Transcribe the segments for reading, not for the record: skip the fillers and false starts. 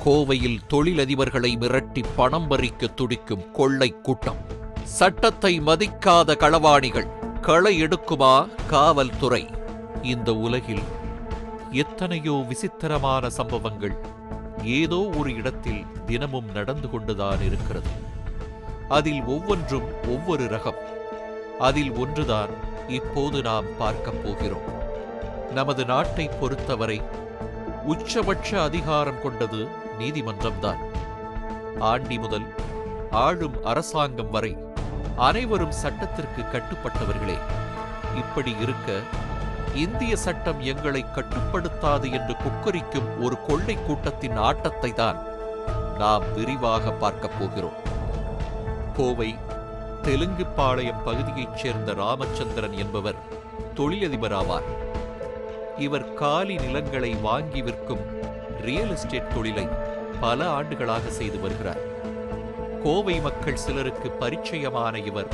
கோவையில் தொழிலதிபர்களை மிரட்டி பணம் பறிக்க துடிக்கும் கொள்ளை கூட்டம். சட்டத்தை மதிக்காத களவாணிகள் களை எடுக்குமா காவல்துறை? இந்த உலகில் எத்தனையோ விசித்திரமான சம்பவங்கள் ஏதோ ஒரு இடத்தில் தினமும் நடந்து கொண்டுதான் இருக்கிறது. அதில் ஒவ்வொன்றும் ஒவ்வொரு ரகம். அதில் ஒன்றுதான் இப்போது நாம் பார்க்கப் போகிறோம். நமது நாட்டை பொறுத்தவரை உச்சபட்ச அதிகாரம் கொண்டது நீதிமன்றம்தான். ஆண்டி முதல் ஆளும் அரசாங்கம் வரை அனைவரும் சட்டத்திற்கு கட்டுப்பட்டவர்களே. இப்படி இருக்க இந்திய சட்டம் எங்களை கட்டுப்படுத்தாது என்று கொக்கரிக்கும் ஒரு கொள்ளை கூட்டத்தின் ஆட்டத்தை தான் நாம் விரிவாக பார்க்கப் போகிறோம். கோவை தெலுங்குபாளையம் பகுதியைச் சேர்ந்த ராமச்சந்திரன் என்பவர் தொழிலதிபர் ஆவார். இவர் காலி நிலங்களை வாங்கி விற்கும் ரியல் எஸ்டேட் தொழிலை பல ஆண்டுகளாக செய்து வருகிறார். கோவை மக்கள் சிலருக்கு பரிச்சயமான இவர்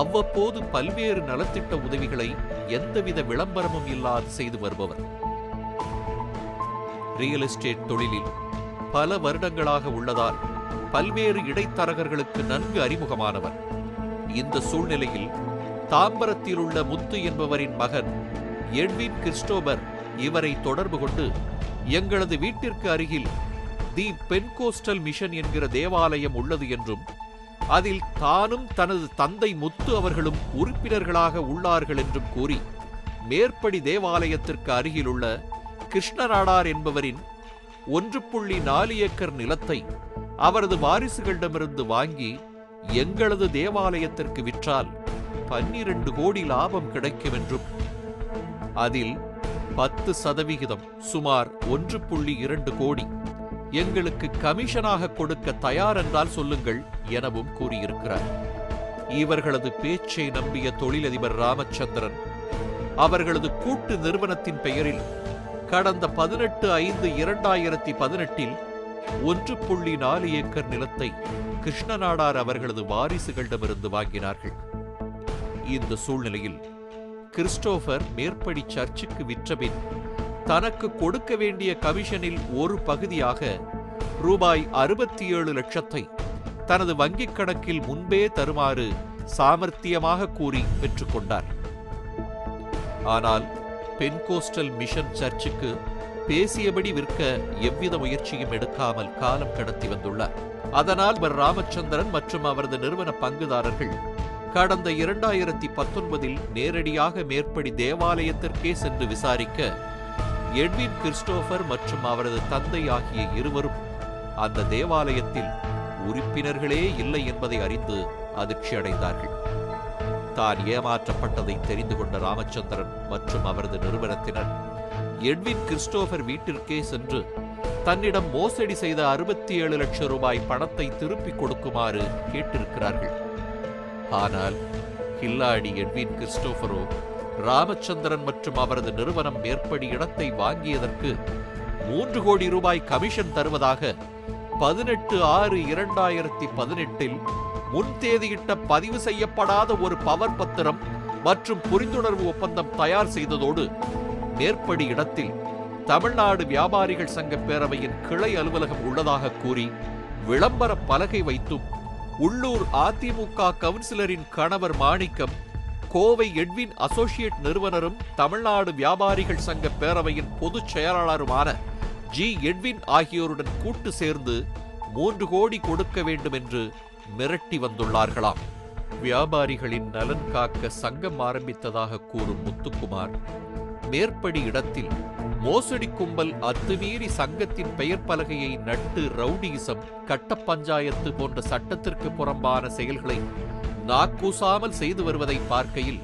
அவ்வப்போது பல்வேறு நலத்திட்ட உதவிகளை எந்தவித விளம்பரமும் இல்லாது செய்து வருபவர். ரியல் எஸ்டேட் தொழிலில் பல வருடங்களாக உள்ளதால் பல்வேறு இடைத்தரகர்களுக்கு நன்கு அறிமுகமானவர். இந்த சூழ்நிலையில் தாம்பரத்தில் உள்ள முத்து என்பவரின் மகன் எட்வின் கிறிஸ்டோபர் இவரை தொடர்பு கொண்டு, எங்களது வீட்டிற்கு அருகில் தி பென்கோஸ்டல் மிஷன் என்கிற தேவாலயம் உள்ளது என்றும் அதில் தானும் தனது தந்தை முத்து அவர்களும் உறுப்பினர்களாக உள்ளார்கள் என்றும் கூறி, மேற்படி தேவாலயத்திற்கு அருகிலுள்ள கிருஷ்ணநாடார் என்பவரின் 1.4 ஏக்கர் நிலத்தை அவரது வாரிசுகளிடமிருந்து வாங்கி எங்களது தேவாலயத்திற்கு விற்றால் 12 கோடி லாபம் கிடைக்கும் என்றும் அதில் 10% சுமார் 1.2 கோடி எங்களுக்கு கமிஷனாக கொடுக்க தயார் என்றால் சொல்லுங்கள் எனவும் கூறியிருக்கிறார். இவர்களது பேச்சை நம்பிய தொழிலதிபர் ராமச்சந்திரன் அவர்களது கூட்டு நிறுவனத்தின் பெயரில் கடந்த 18/5/2018 1.4 ஏக்கர் நிலத்தை கிருஷ்ணநாடார் அவர்களது வாரிசுகளிடமிருந்து வாங்கினார்கள். இந்த சூழ்நிலையில் கிறிஸ்டோபர் மேற்படி சர்ச்சுக்கு விற்றபின் தனக்கு கொடுக்க வேண்டிய கமிஷனில் ஒரு பகுதியாக ரூபாய் 67 லட்சத்தை தனது வங்கிக் கணக்கில் முன்பே தருமாறு சாமர்த்தியமாக கூறி பெற்றுக்கொண்டார். ஆனால் பென்கோஸ்டல் மிஷன் சர்ச்சுக்கு பேசியபடி விற்க எவ்வித முயற்சியும் எடுக்காமல் காலம் கடத்தி வந்துள்ளார். அதனால் ராமச்சந்திரன் மற்றும் அவரது நிறுவன பங்குதாரர்கள் கடந்த 2019 நேரடியாக மேற்படி தேவாலயத்திற்கே சென்று விசாரிக்க, எட்வின் கிறிஸ்டோபர் மற்றும் அவரது தந்தை ஆகிய இருவரும் அந்த தேவாலயத்தில் உறுப்பினர்களே இல்லை என்பதை அறிந்து அதிர்ச்சி அடைந்தார்கள். தான் ஏமாற்றப்பட்டதை தெரிந்து கொண்ட ராமச்சந்திரன் மற்றும் அவரது நிறுவனத்தினர் எட்வின் கிறிஸ்டோபர் வீட்டிற்கே சென்று தன்னிடம் மோசடி செய்த 67 லட்சம் ரூபாய் பணத்தை திருப்பிக் கொடுக்குமாறு கேட்டிருக்கிறார்கள். ஆனால் கில்லாடி எட்வின் கிறிஸ்டோபரோ ராமச்சந்திரன் மற்றும் அவரது நிறுவனம் மேற்படி இடத்தை வாங்கியதற்கு 3 கோடி ரூபாய் கமிஷன் தருவதாக 18/6/2018 முன்தேதியிட்ட பதிவு செய்யப்படாத ஒரு பவர் பத்திரம் மற்றும் புரிந்துணர்வு ஒப்பந்தம் தயார் செய்ததோடு மேற்படி இடத்தில் தமிழ்நாடு வியாபாரிகள் சங்க பேரவையின் கிளை அலுவலகம் உள்ளதாக கூறி விளம்பர பலகை வைத்தும், உள்ளூர் அதிமுக கவுன்சிலரின் கணவர் மாணிக்கம், கோவை எட்வின் அசோசியேட் நிறுவனரும் தமிழ்நாடு வியாபாரிகள் சங்க பேரவையின் பொதுச் செயலாளருமான ஜி எட்வின் ஆகியோருடன் கூட்டு சேர்ந்து 3 கோடி கொடுக்க வேண்டும் என்று மிரட்டி வந்துள்ளார்களாம். வியாபாரிகளின் நலன் காக்க சங்கம் ஆரம்பித்ததாக கூறும் முத்துக்குமார், மேற்படி இடத்தில் மோசடி கும்பல் அத்துமீறி சங்கத்தின் பெயர் பலகையை நட்டு ரவுடியிசம், கட்ட பஞ்சாயத்து போன்ற சட்டத்திற்கு புறம்பான செயல்களை நாக்கூசாமல் செய்து வருவதை பார்க்கையில்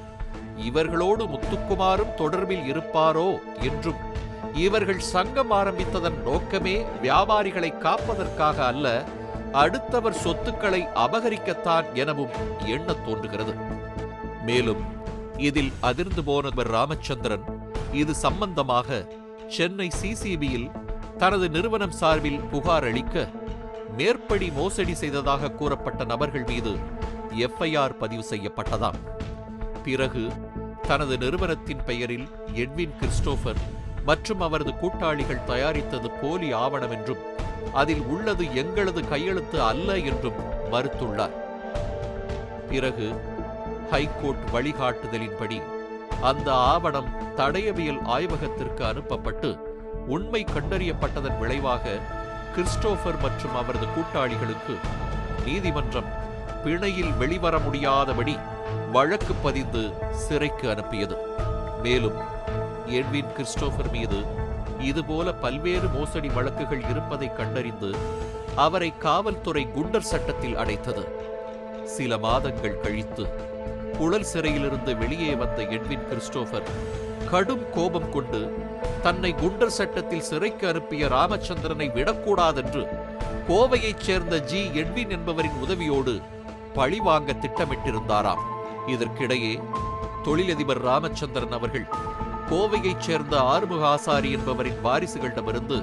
இவர்களோடு முத்துக்குமாரும் தொடர்பில் இருப்பாரோ என்றும், இவர்கள் சங்கம் ஆரம்பித்ததன் நோக்கமே வியாபாரிகளை காப்பதற்காக அல்ல, அடுத்தவர் சொத்துக்களை அபகரிக்கத்தான் எனவும் எண்ணத் தோன்றுகிறது. மேலும் இதில் அதிர்ந்து போனவர் ராமச்சந்திரன் இது சம்பந்தமாக சென்னை சிசிபியில் தனது நிறுவனம் சார்பில் புகார் அளிக்க, மேற்படி மோசடி செய்ததாக கூறப்பட்ட நபர்கள் மீது FIR பதிவு செய்யப்பட்டதாம். பிறகு தனது நிறுவனத்தின் பெயரில் எட்வின் கிறிஸ்டோபர் மற்றும் அவரது கூட்டாளிகள் தயாரித்தது போலி ஆவணம் என்றும், அதில் உள்ளது எங்களது கையெழுத்து அல்ல என்றும் மறுத்துள்ளார். பிறகு ஹைகோர்ட் வழிகாட்டுதலின்படி அந்த ஆவணம் தடயவியல் ஆய்வகத்திற்கு அனுப்பப்பட்டு உண்மை கண்டறியப்பட்டதன் விளைவாக கிறிஸ்டோபர் மற்றும் அவரது கூட்டாளிகளுக்கு நீதிமன்றம் பிணையில் வெளிவர முடியாதபடி வழக்கு பதிந்து சிறைக்கு அனுப்பியது. மேலும் எட்வின் கிறிஸ்டோபர் மீது இதுபோல பல்வேறு மோசடி வழக்குகள் இருப்பதை கண்டறிந்து அவரை காவல்துறை குண்டர் சட்டத்தில் அடைத்தது. சில மாதங்கள் கழித்து புழல் சிறையிலிருந்து வெளியே வந்த எட்வின் கிறிஸ்டோபர் கடும் கோபம் கொண்டு தன்னை குண்டர் சட்டத்தில் சிறைக்கு அனுப்பிய ராமச்சந்திரனை விடக்கூடாதென்று கோவையைச் சேர்ந்த ஜி எட்வின் என்பவரின் உதவியோடு பழிவாங்க திட்டமிட்டிருந்தாராம். இதற்கிடையே தொழிலதிபர் ராமச்சந்திரன் அவர்கள் கோவையைச் சேர்ந்த ஆறுமுக ஆசாரி என்பவரின் வாரிசுகளிடமிருந்து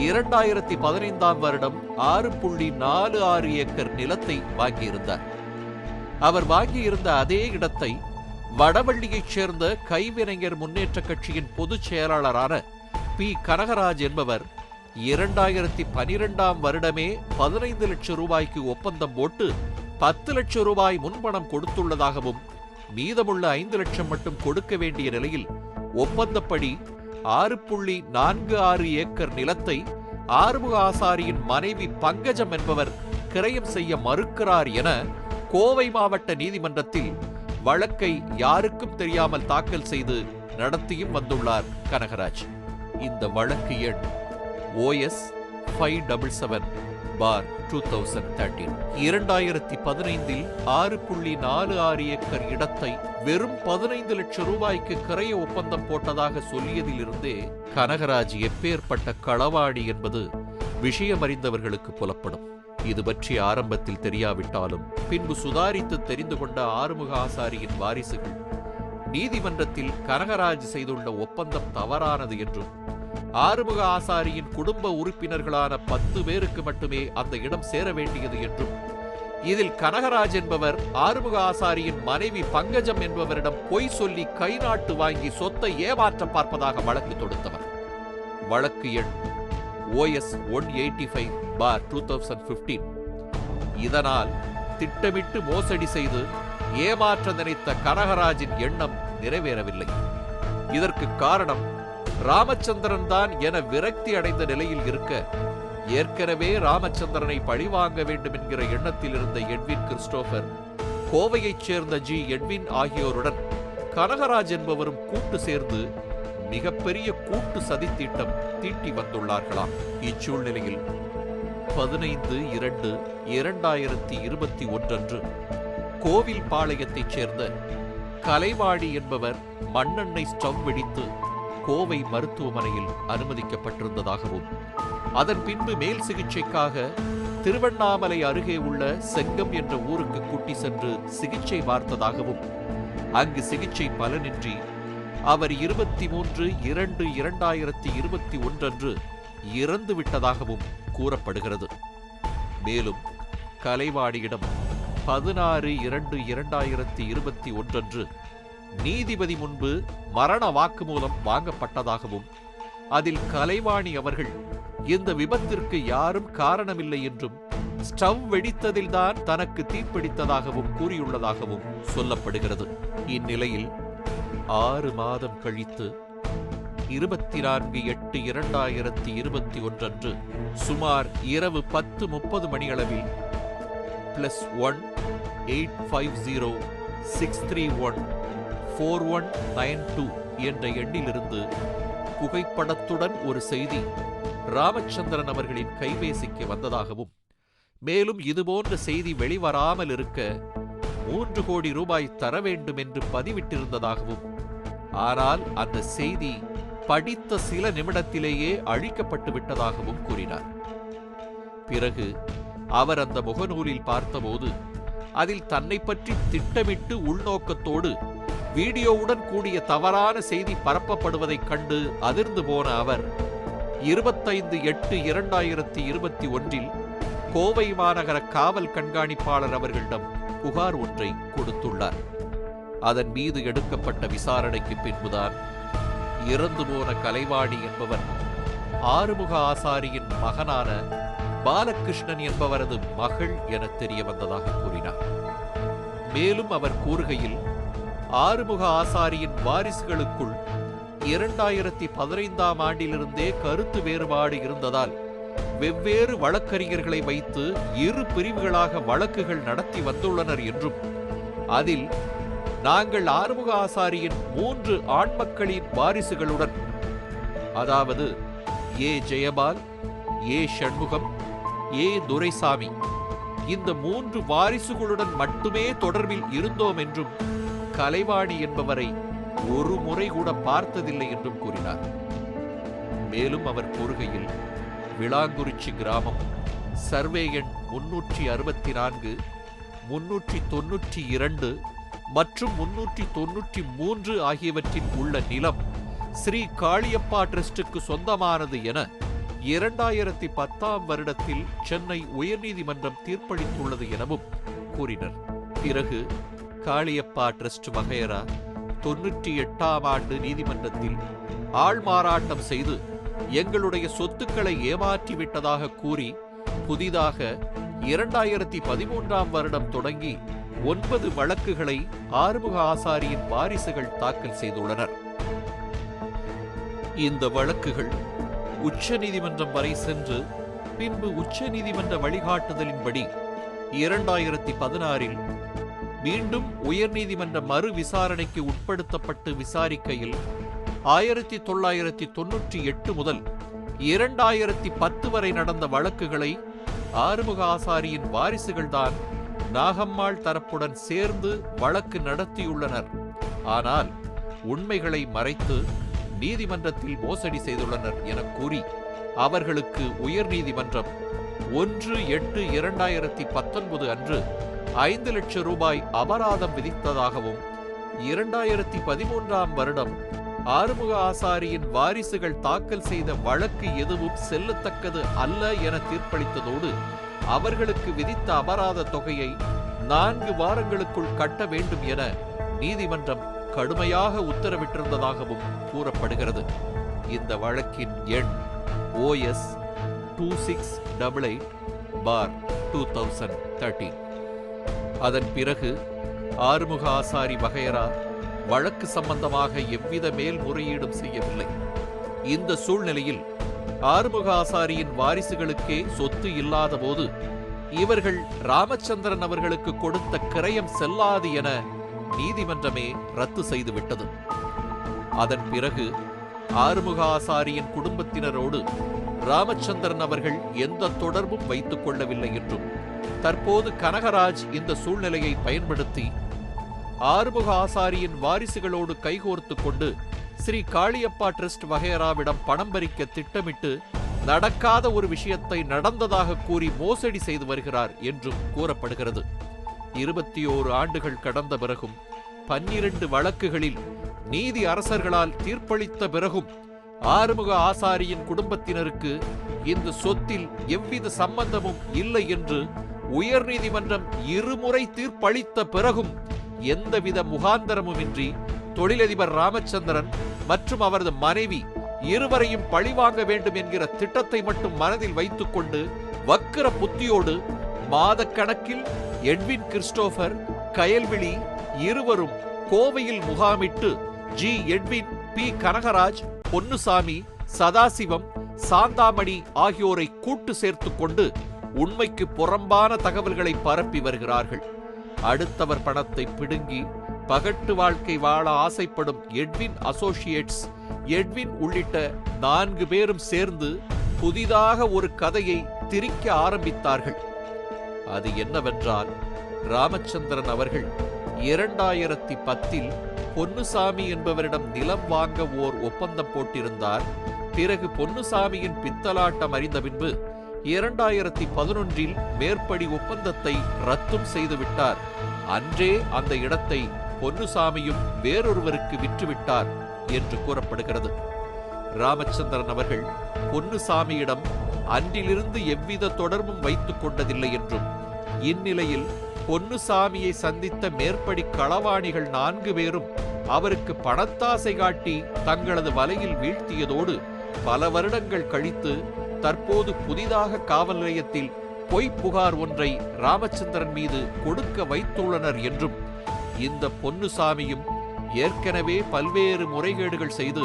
2015 வருடம் 6.46 ஏக்கர் நிலத்தை வாங்கியிருந்தார். அவர் வாங்கியிருந்த அதே இடத்தை வடவள்ளியைச் சேர்ந்த கைவினைஞர் முன்னேற்ற கட்சியின் பொதுச் செயலாளரான பி கனகராஜ் என்பவர் 2012 வருடமே 15 லட்சம் ரூபாய்க்கு ஒப்பந்தம் போட்டு 10 லட்சம் ரூபாய் முன்பணம் கொடுத்துள்ளதாகவும் மீதமுள்ள 5 லட்சம் மட்டும் கொடுக்க வேண்டிய நிலையில் ஒப்பந்தப்படி 6.46 ஏக்கர் நிலத்தை ஆறுமுக ஆசாரியின் மனைவி பங்கஜம் என்பவர் கிரயம் செய்ய மறுக்கிறார் என கோவை மாவட்ட நீதிமன்றத்தில் வழக்கை யாருக்கும் தெரியாமல் தாக்கல் செய்து நடத்தியும் வந்துள்ளார் கனகராஜ். இந்த வழக்கு எண் OS 577/2013. 2015 6.46 ஏக்கர் இடத்தை வெறும் 15 லட்சம் ரூபாய்க்கு கிரைய ஒப்பந்தம் போட்டதாக சொல்லியதிலிருந்தே கனகராஜ் எப்பேற்பட்ட களவாடி என்பது விஷயமறிந்தவர்களுக்கு புலப்படும். இது பற்றி ஆரம்பத்தில் தெரியாவிட்டாலும் பின்பு சுதாரித்து தெரிந்து கொண்ட ஆறுமுக ஆசாரியின் வாரிசுகள் நீதிமன்றத்தில் கனகராஜ் செய்துள்ள ஒப்பந்தம் தவறானது என்றும் ஆறுமுக ஆசாரியின் குடும்ப உறுப்பினர்களான 10 பேருக்கு மட்டுமே அந்த இடம் சேர வேண்டியது என்றும் இதில் கனகராஜ் என்பவர் ஆறுமுக ஆசாரியின் மனைவி பங்கஜம் என்பவரிடம் பொய் சொல்லி கை நாட்டு வாங்கி சொத்தை ஏமாற்ற பார்ப்பதாக வழக்கு தொடுத்தவர். வழக்கு எண் OS 185/2015. இதனால் திட்டமிட்டு மோசடி செய்து ஏமாற்ற நினைத்த கனகராஜின் எண்ணம் நிறைவேறவில்லை. இதற்கு காரணம் ராமச்சந்திரன் தான் என விரக்தி அடைந்த நிலையில் இருக்க ஏற்கனவே ராமச்சந்திரனை பழிவாங்க வேண்டும் என்கிற எண்ணத்தில் இருந்த எட்வின் கிறிஸ்டோபர் கோவையைச் சேர்ந்த ஜி எட்வின் ஆகியோருடன் கனகராஜ் என்பவரும் கூட்டு சேர்ந்து மிகப்பெரிய கூட்டு சதித்திட்டம் தீட்டி வந்துள்ளார்களாம். இச்சூழ்நிலையில் 15/2/2021 அன்று கோவில் பாளையத்தைச் சேர்ந்த கலைவாணி என்பவர் மண்ணெண்ணெய் ஸ்டவ் வெடித்து கோவை மருத்துவமனையில் அனுமதிக்கப்பட்டிருந்ததாகவும் அதன் பின்பு மேல் சிகிச்சைக்காக திருவண்ணாமலை அருகே உள்ள செங்கம் என்ற ஊருக்கு கூட்டி சென்று சிகிச்சை பார்த்ததாகவும் அங்கு சிகிச்சை பலனின்றி அவர் 23/2/2021 அன்று இறந்து விட்டதாகவும் கூறப்படுகிறது. மேலும் கலைவாணியிடம் 16/2/2021 அன்று நீதிபதி முன்பு மரண வாக்குமூலம் வாங்கப்பட்டதாகவும் அதில் கலைவாணி அவர்கள் இந்த விபத்திற்கு யாரும் காரணமில்லை என்றும் ஸ்டவ் வெடித்ததில்தான் தனக்கு தீப்பிடித்ததாகவும் கூறியுள்ளதாகவும் சொல்லப்படுகிறது. இந்நிலையில் 6 மாதம் கழித்து 24/8/2021 அன்று சுமார் இரவு 10:30 மணியளவில் +1-850-631-4192 என்ற எண்ணிலிருந்து புகைப்படத்துடன் ஒரு செய்தி ராமச்சந்திரன் அவர்களின் கைபேசிக்கு வந்ததாகவும் மேலும் இதுபோன்ற செய்தி வெளிவராமல் இருக்க 3 கோடி ரூபாய் தர வேண்டும் என்று பதிவிட்டிருந்ததாகவும் ஆனால் அந்த செய்தி படித்த சில நிமிடத்திலேயே அழிக்கப்பட்டு விட்டதாகவும் கூறினார். பிறகு அவர் அந்த முகநூலில் பார்த்தபோது அதில் தன்னை பற்றி திட்டமிட்டு உள்நோக்கத்தோடு வீடியோவுடன் கூடிய தவறான செய்தி பரப்பப்படுவதைக் கண்டு அதிர்ந்து போன அவர் 25/8/2021 கோவை மாநகர காவல் கண்காணிப்பாளர் அவர்களிடம் புகார் ஒன்றை கொடுத்துள்ளார். அதன் மீது எடுக்கப்பட்ட விசாரணைக்கு பின்புதான் இறந்து போன கலைவாணி என்பவர் ஆறுமுக ஆசாரியின் மகனான பாலகிருஷ்ணன் என்பவரது மகள் என தெரிய வந்ததாக கூறினார். மேலும் அவர் கூறுகையில், ஆறுமுக ஆசாரியின் வாரிசுகளுக்குள் 2015ஆம் ஆண்டிலிருந்தே கருத்து வேறுபாடு இருந்ததால் வெவ்வேறு வழக்கறிஞர்களை வைத்து இரு பிரிவுகளாக வழக்குகள் நடத்தி வந்துள்ளனர் என்றும், அதில் நாங்கள் ஆறுமுக ஆசாரியின் 3 ஆண்மக்களின் வாரிசுகளுடன், அதாவது ஏ ஜெயபால், ஏ ஷண்முகம், ஏ துரைசாமி, இந்த 3 வாரிசுகளுடன் மட்டுமே தொடர்பில் இருந்தோம் என்றும், கலைவாணி என்பவரை ஒரு முறை கூட பார்த்ததில்லை என்றும் கூறினார். மேலும் அவர் கூறுகையில், விளாங்குறிச்சி கிராமம் சர்வே எண் 364, 392 மற்றும் 393 ஆகியவற்றில் உள்ள நிலம் ஸ்ரீ காளியப்பா டிரஸ்டுக்கு சொந்தமானது என 2010ஆம் வருடத்தில் சென்னை உயர்நீதிமன்றம் தீர்ப்பளித்துள்ளது எனவும் கூறினர். பிறகு காளியப்பா டிரஸ்ட் வகையரா 98ஆம் ஆண்டு நீதிமன்றத்தில் ஆள்மாறாட்டம் செய்து எங்களுடைய சொத்துக்களை ஏமாற்றிவிட்டதாக கூறி புதிதாக 2013ஆம் வருடம் தொடங்கி 9 வழக்குகளை ஆறுமுக ஆசாரியின் வாரிசுகள் தாக்கல் செய்துள்ளனர். இந்த வழக்குகள் உச்ச நீதிமன்றம் வரை சென்று பின்பு உச்ச நீதிமன்ற வழிகாட்டுதலின்படி 2016இல் மீண்டும் உயர்நீதிமன்ற மறு விசாரணைக்கு உட்படுத்தப்பட்டு விசாரிக்கையில் 1998 முதல் 2010 வரை நடந்த வழக்குகளை ஆறுமுக ஆசாரியின் வாரிசுகள்தான் நாகம்மாள் தரப்புடன் சேர்ந்து வழக்கு நடத்தியுள்ளனர். ஆனால் உண்மைகளை மறைத்து நீதிமன்றத்தில் மோசடி செய்துள்ளனர் என கூறி அவர்களுக்கு உயர்நீதிமன்றம் 1/8/2019 அன்று 5 லட்சம் ரூபாய் அபராதம் விதித்ததாகவும், 2013ஆம் வருடம் ஆறுமுக ஆசாரியின் வாரிசுகள் தாக்கல் செய்த வழக்கு எதுவும் செல்லத்தக்கது அல்ல என தீர்ப்பளித்ததோடு அவர்களுக்கு விதித்த அபராத தொகையை 4 வாரங்களுக்குள் கட்ட வேண்டும் என நீதிமன்றம் கடுமையாக உத்தரவிட்டிருந்ததாகவும் கூறப்படுகிறது. இந்த வழக்கின் எண் OS 2688/2013. அதன் பிறகு ஆறுமுக ஆசாரி வகையரா வழக்கு சம்பந்தமாக எவ்வித மேல்முறையீடும் செய்யவில்லை. இந்த சூழ்நிலையில் ஆறுமுக ஆசாரியின் வாரிசுகளுக்கே சொத்து இல்லாத போது இவர்கள் ராமச்சந்திரன் அவர்களுக்கு கொடுத்த கிரயம் செல்லாது என நீதிமன்றமே ரத்து செய்துவிட்டது. அதன் பிறகு ஆறுமுக ஆசாரியின் குடும்பத்தினரோடு ராமச்சந்திரன் அவர்கள் எந்த தொடர்பும் வைத்துக் கொள்ளவில்லை என்றும், தற்போது கனகராஜ் இந்த சூழ்நிலையை பயன்படுத்தி ஆறுமுக ஆசாரியின் வாரிசுகளோடு கைகோர்த்து கொண்டு ஸ்ரீ காளியப்பா டிரஸ்ட் வகையராவிடம் பணம் பறிக்க திட்டமிட்டு நடக்காத ஒரு விஷயத்தை நடந்ததாக கூறி மோசடி செய்து வருகிறார் என்றும் கூறப்படுகிறது. 21 ஆண்டுகள் கடந்த பிறகும் 12 வழக்குகளில் நீதி அரசர்களால் தீர்ப்பளித்த பிறகும் ஆறுமுக ஆசாரியின் குடும்பத்தினருக்கு இந்த சொத்தில் எவ்வித சம்பந்தமும் இல்லை என்று உயர்நீதிமன்றம் 2 முறை தீர்ப்பளித்த பிறகும் எந்தவித முகாந்தரமுமின்றி தொழிலதிபர் ராமச்சந்திரன் மற்றும் அவரது மனைவி இருவரையும் பழிவாங்க வேண்டும் என்கிற திட்டத்தை மட்டும் மனதில் வைத்துக் கொண்டு வக்கிர புத்தியோடு மாதக்கணக்கில் எட்வின் கிறிஸ்டோபர், கயல்விழி இருவரும் கோவையில் முகாமிட்டு எட்வின், பி கனகராஜ், பொன்னுசாமி, சதாசிவம், சாந்தாமணி ஆகியோரை கூட்டு சேர்த்துக் கொண்டு உண்மைக்கு புறம்பான தகவல்களை பரப்பி வருகிறார்கள். அடுத்தவர் பணத்தை பிடுங்கி பகட்டு வாழ்க்கை வாழ ஆசைப்படும் எட்வின் அசோசியேட்ஸ், எட்வின் உள்ளிட்ட 4 பேரும் சேர்ந்து புதிதாக ஒரு கதையை திரிக்க ஆரம்பித்தார்கள். அது என்னவென்றால், ராமச்சந்திரன் அவர்கள் 2010இல் பொன்னுசாமி என்பவரிடம் நிலம் வாங்க ஓர் ஒப்பந்தம் போட்டிருந்தார். பிறகு பொன்னுசாமியின் பித்தலாட்டம் அறிந்த பின்பு 2011இல் மேற்படி ஒப்பந்தத்தை ரத்தும் செய்துவிட்டார். அன்றே அந்த இடத்தை பொன்னுசாமியும் வேறொருவருக்கு விற்றுவிட்டார் என்று கூறப்படுகிறது. ராமச்சந்திரன் அவர்கள் பொன்னுசாமியிடம் அன்றிலிருந்து எவ்வித தொடர்பும் வைத்துக் கொண்டதில்லை என்றும், இந்நிலையில் பொன்னுசாமியை சந்தித்த மேற்படி களவாணிகள் 4 பேரும் அவருக்கு பணத்தாசை காட்டி தங்களது வலையில் வீழ்த்தியதோடு பல வருடங்கள் கழித்து தற்போது புதிதாக காவல் நிலையத்தில் பொய்ப் புகார் ஒன்றை ராமச்சந்திரன் மீது கொடுக்க வைத்துள்ளனர் என்றும், இந்த பொன்னுசாமியும் ஏற்கனவே பல்வேறு முறைகேடுகள் செய்து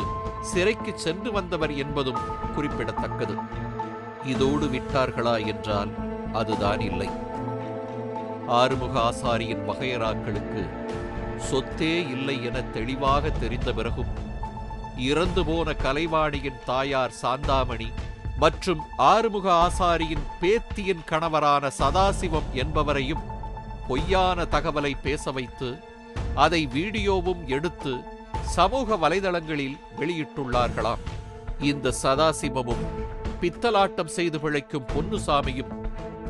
சிறைக்கு சென்று வந்தவர் என்பதும் குறிப்பிடத்தக்கது. இதோடு விட்டார்களா என்றால் அதுதான் இல்லை. ஆறுமுக ஆசாரியின் வகையராக்களுக்கு சொத்தே இல்லை என தெளிவாக தெரிந்த பிறகும் இறந்து போன கலைவாணியின் தாயார் சாந்தாமணி மற்றும் ஆறுமுக ஆசாரியின் பேத்தியின் கணவரான சதாசிவம் என்பவரையும் பொய்யான தகவலை பேச வைத்து அதை வீடியோவும் எடுத்து சமூக வலைதளங்களில் வெளியிட்டுள்ளார்களாம். இந்த சதாசிவமும் பித்தலாட்டம் செய்து பிழைக்கும் பொன்னுசாமியும்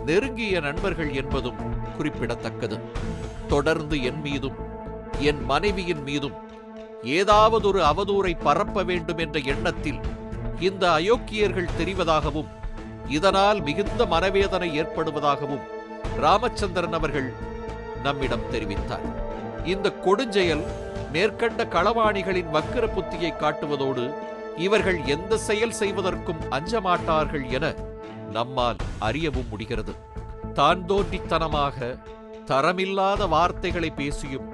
நெருங்கிய நண்பர்கள் என்பதும் குறிப்பிடத்தக்கது. தொடர்ந்து என் மீதும் என் மனைவியின் மீதும் ஏதாவதொரு அவதூறை பரப்ப வேண்டும் என்ற எண்ணத்தில் இந்த அயோக்கியர்கள் தெரிவதாகவும், இதனால் மிகுந்த மனவேதனை ஏற்படுவதாகவும் ராமச்சந்திரன் அவர்கள் நம்மிடம் தெரிவித்தார். இந்த கொடுஞ்செயல் மேற்கண்ட களவாணிகளின் வக்கிர புத்தியை காட்டுவதோடு இவர்கள் எந்த செயல் செய்வதற்கும் அஞ்சமாட்டார்கள் என நம்மால் அறியவும் முடிகிறது. தான் தோன்றித்தனமாக தரமில்லாத வார்த்தைகளை பேசியும்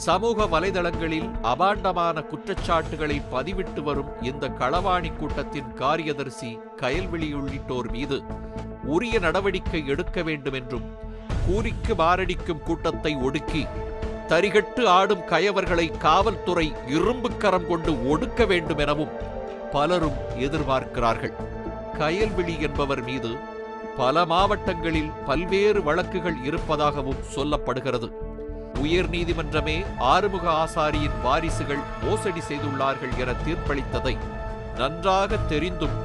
சமூக வலைதளங்களில் அபாண்டமான குற்றச்சாட்டுகளை பதிவிட்டு வரும் இந்த களவாணி கூட்டத்தின் காரியதர்சி கயல்விழி உள்ளிட்டோர் மீது உரிய நடவடிக்கை எடுக்க வேண்டும் என்றும், கூலிக்கு மாரடிக்கும் கூட்டத்தை ஒடுக்கி தரிகட்டு ஆடும் கயவர்களை காவல்துறை இரும்பு கரம் கொண்டு ஒடுக்க வேண்டும் எனவும் பலரும் எதிர்பார்க்கிறார்கள். கயல்விழி என்பவர் மீது பல மாவட்டங்களில் பல்வேறு வழக்குகள் இருப்பதாகவும் சொல்லப்படுகிறது. உயர் நீதிமன்றமே ஆறுமுக ஆசாரியின் வாரிசுகள் மோசடி செய்துள்ளார்கள் என தீர்ப்பளித்ததை நன்றாக தெரிந்தும்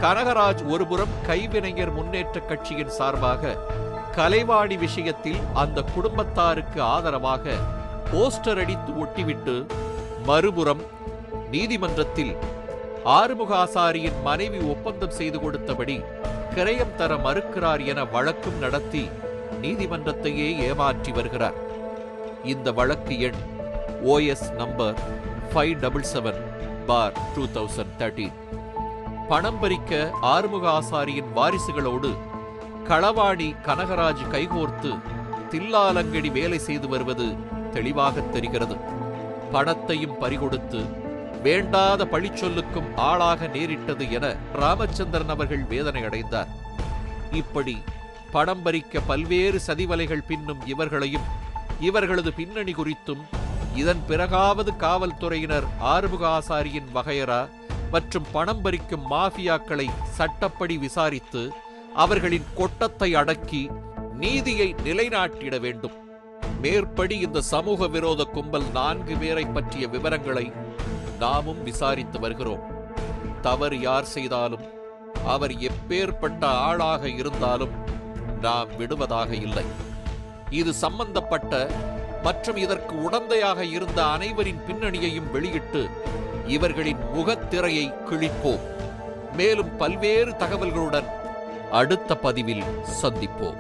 கனகராஜ் ஒருபுறம் கைவினைஞர் முன்னேற்ற கட்சியின் சார்பாக கலைவாணி விஷயத்தில் அந்த குடும்பத்தாருக்கு ஆதரவாக போஸ்டர் அடித்து ஒட்டிவிட்டு, மறுபுறம் நீதிமன்றத்தில் ஆறுமுக ஆசாரியின் மனைவி ஒப்பந்தம் செய்து கொடுத்தபடி கிரயம் தர மறுக்கிறார் என வழக்கும் நடத்தி நீதிமன்றத்தையே ஏமாற்றி வருகிறார். இந்த வழக்கு எண் OS நம்பர் 577/2013. பணம் பறிக்க ஆறுமுக ஆசாரியின் வாரிசுகளோடு களவாணி கனகராஜ் கைகோர்த்து தில்லாலங்கடி வேலை செய்து வருவது தெளிவாக தெரிகிறது. பணத்தையும் பறிகொடுத்து வேண்டாத பழிச்சொல்லுக்கும் ஆளாக நேரிட்டது என ராமச்சந்திரன் அவர்கள் வேதனை அடைந்தார். இப்படி பணம் பறிக்க பல்வேறு சதிவலைகள் பின்னும் இவர்களையும் இவர்களது பின்னணி குறித்தும், இதன் பிறகாவது காவல்துறையினர் ஆறுமுக ஆசாரியின் வகையரா மற்றும் பணம் பறிக்கும் மாஃபியாக்களை சட்டப்படி விசாரித்து அவர்களின் கொட்டத்தை அடக்கி நீதியை நிலைநாட்டிட வேண்டும். மேற்படி இந்த சமூக விரோத கும்பல் 4 பேரை பற்றிய விவரங்களை நாமும் விசாரித்து வருகிறோம். தவறு யார் செய்தாலும், அவர் எப்பேற்பட்ட ஆளாக இருந்தாலும் நாம் விடுவதாக இல்லை. இது சம்பந்தப்பட்ட மற்றும் இதற்கு உடந்தையாக இருந்த அனைவரின் பின்னணியையும் வெளியிட்டு இவர்களின் முகத்திரையை கிழிப்போம். மேலும் பல்வேறு தகவல்களுடன் அடுத்த பதிவில் சந்திப்போம்.